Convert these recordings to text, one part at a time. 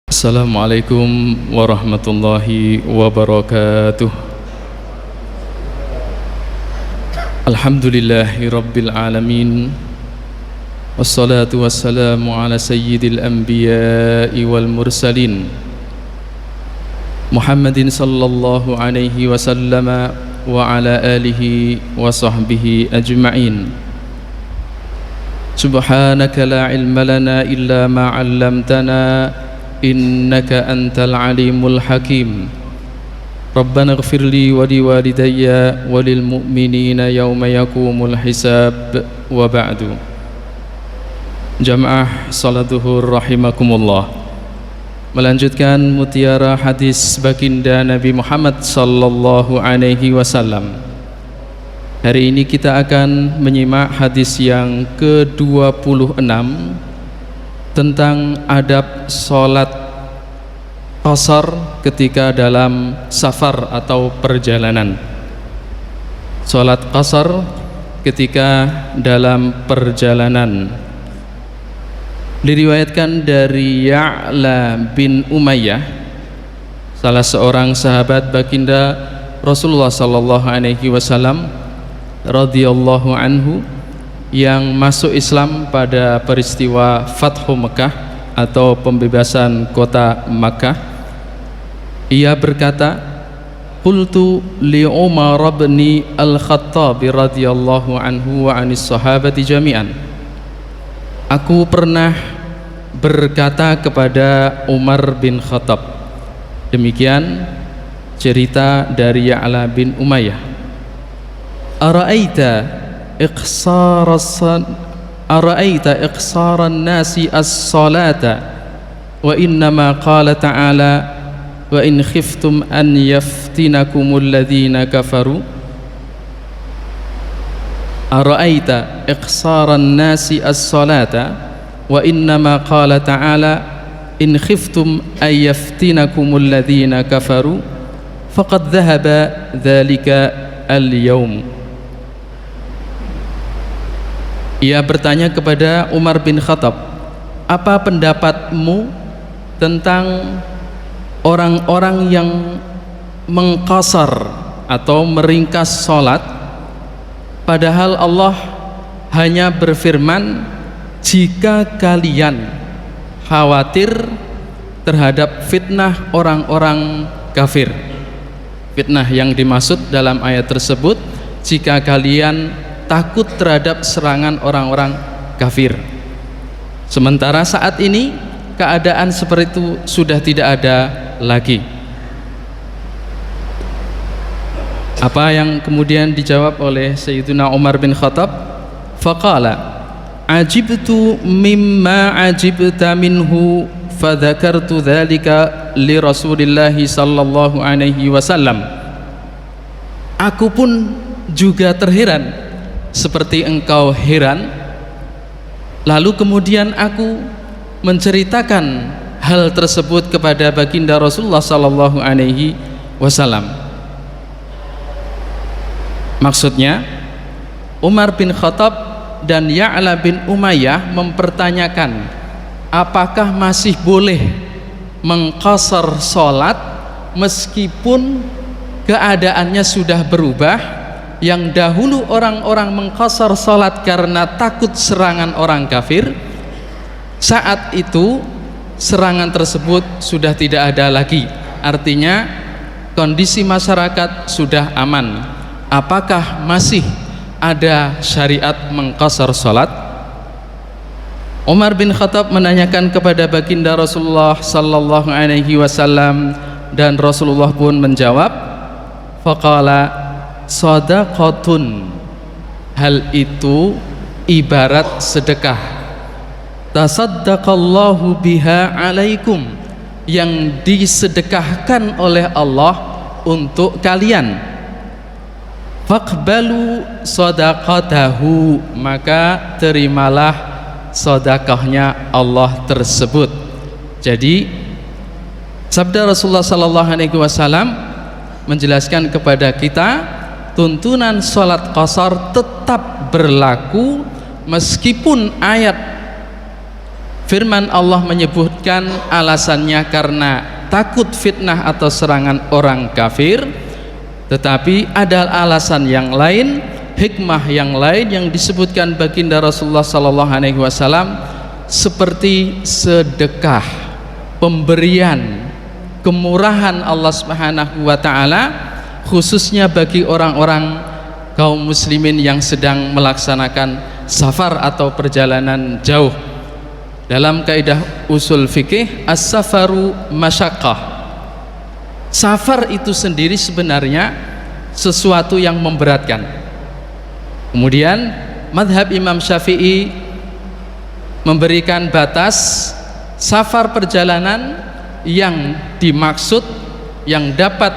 Assalamualaikum warahmatullahi wabarakatuh. Alhamdulillahi rabbil alamin. Wassalatu wassalamu ala sayyidil anbiya'i wal mursalin Muhammadin sallallahu alaihi wasallama wa ala alihi wa sahbihi ajma'in. Subhanaka la ilma lana illa ma 'allamtana innaka antal alimul hakim. Rabbana ighfir li wa liwalidayya wa lil mu'minina yawma yaqumul hisab wa ba'du. Jamaah salat zuhur rahimakumullah. Melanjutkan mutiara hadis baginda Nabi Muhammad sallallahu alaihi wasallam. Hari ini kita akan menyimak hadis yang ke-26 tentang adab sholat qasar ketika dalam safar atau perjalanan. Sholat qasar ketika dalam perjalanan. Diriwayatkan dari Ya'la bin Umayyah, salah seorang sahabat baginda Rasulullah sallallahu alaihi wasallam radhiyallahu anhu, yang masuk Islam pada peristiwa Fathu Mekah atau pembebasan kota Makkah. Ia berkata, qultu li Umar bin al-Khattab radhiyallahu anhu wa anis sahabati jami'an. Aku pernah berkata kepada Umar bin Khattab. Demikian cerita dari Ya'la bin Umayyah. Ara'aita iqsaran nasi as-salata wa innama qala ta'ala wa in khiftum an yaftinakumul ladhina kafaru. Ara'aita iqsaran nasi as-salata wa innama qala ta'ala in khiftum an yaftinakumul ladhina kafaru faqad dhahaba dhalika al-yawm. Ia bertanya kepada Umar bin Khattab, apa pendapatmu tentang orang-orang yang mengqasar atau meringkas sholat, padahal Allah hanya berfirman, jika kalian khawatir terhadap fitnah orang-orang kafir. Fitnah yang dimaksud dalam ayat tersebut, jika kalian takut terhadap serangan orang-orang kafir. Sementara saat ini keadaan seperti itu sudah tidak ada lagi. Apa yang kemudian dijawab oleh Sayyidina Umar bin Khattab? Faqala ajibtu mimma ajibta minhu fadzakartu dzalika li Rasulillah sallallahu alaihi wasallam. Aku pun juga terheran seperti engkau heran, lalu kemudian aku menceritakan hal tersebut kepada baginda Rasulullah sallallahu alaihi wasallam. Maksudnya, Umar bin Khattab dan Ya'la bin Umayyah mempertanyakan, apakah masih boleh mengqasar sholat meskipun keadaannya sudah berubah. Yang dahulu orang-orang mengqasar salat karena takut serangan orang kafir, saat itu serangan tersebut sudah tidak ada lagi. Artinya kondisi masyarakat sudah aman. Apakah masih ada syariat mengqasar salat? Umar bin Khattab menanyakan kepada baginda Rasulullah sallallahu alaihi wasallam, dan Rasulullah pun menjawab, faqala sadaqatun, hal itu ibarat sedekah, tasaddaqallahu biha alaikum, yang disedekahkan oleh Allah untuk kalian. Faqbalu sadaqatahu, maka terimalah sedekahnya Allah tersebut. Jadi sabda Rasulullah sallallahu alaihi wasallam menjelaskan kepada kita, tuntunan sholat qasar tetap berlaku meskipun ayat Firman Allah menyebutkan alasannya karena takut fitnah atau serangan orang kafir, tetapi ada alasan yang lain, hikmah yang lain yang disebutkan baginda Rasulullah sallallahu alaihi wasallam, seperti sedekah, pemberian, kemurahan Allah Subhanahu wa taala khususnya bagi orang-orang kaum muslimin yang sedang melaksanakan safar atau perjalanan jauh. Dalam kaidah usul fikih, as-safaru masyaqqah. Safar itu sendiri sebenarnya sesuatu yang memberatkan. Kemudian madhab Imam Syafi'i memberikan batas safar perjalanan yang dimaksud yang dapat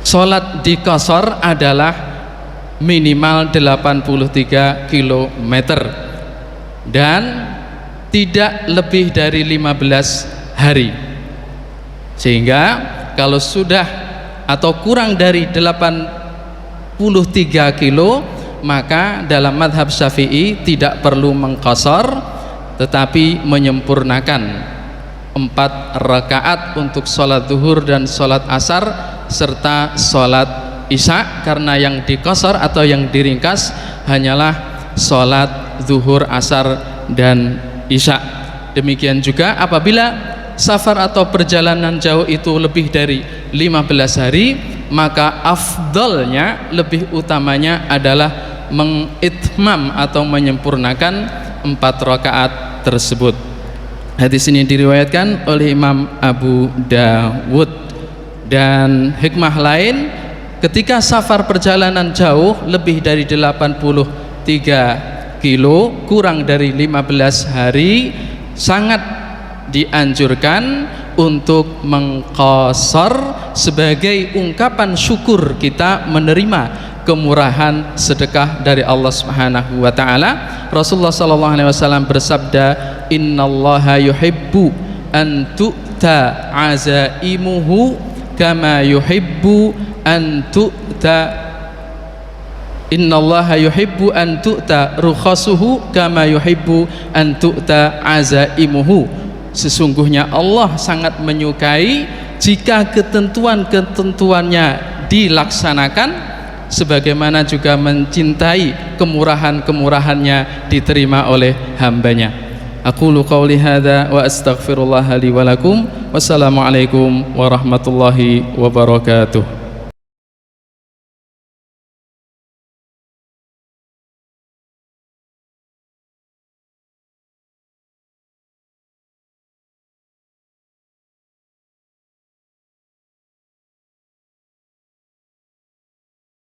sholat di qashar adalah minimal 83 km dan tidak lebih dari 15 hari. Sehingga kalau sudah atau kurang dari 83 kilo, maka dalam madhab Syafi'i tidak perlu mengqashar, tetapi menyempurnakan 4 rakaat untuk sholat zuhur dan sholat asar serta sholat isya, karena yang diqashar atau yang diringkas hanyalah sholat zuhur, asar dan isya. Demikian juga apabila safar atau perjalanan jauh itu lebih dari 15 hari, maka afdalnya, lebih utamanya adalah mengitmam atau menyempurnakan 4 rakaat tersebut. Hadis ini diriwayatkan oleh Imam Abu Dawud. Dan hikmah lain, ketika safar perjalanan jauh lebih dari 83 kilo, kurang dari 15 hari, sangat dianjurkan untuk mengqashar sebagai ungkapan syukur kita menerima kemurahan sedekah dari Allah Subhanahu wa taala. Rasulullah sallallahu alaihi wasallam bersabda, "Innallaha yuhibbu an tu'ta azaimuhu kama yuhibbu an tu'ta Innallaha yuhibbu an tu'ta rukhasuhu kama yuhibbu an tu'ta azaimuhu." Sesungguhnya Allah sangat menyukai jika ketentuan-ketentuannya dilaksanakan, sebagaimana juga mencintai kemurahan-kemurahannya diterima oleh hambanya. Aqulu qawli hadza wa astaghfirullah li wa lakum. Wassalamualaikum warahmatullahi wabarakatuh.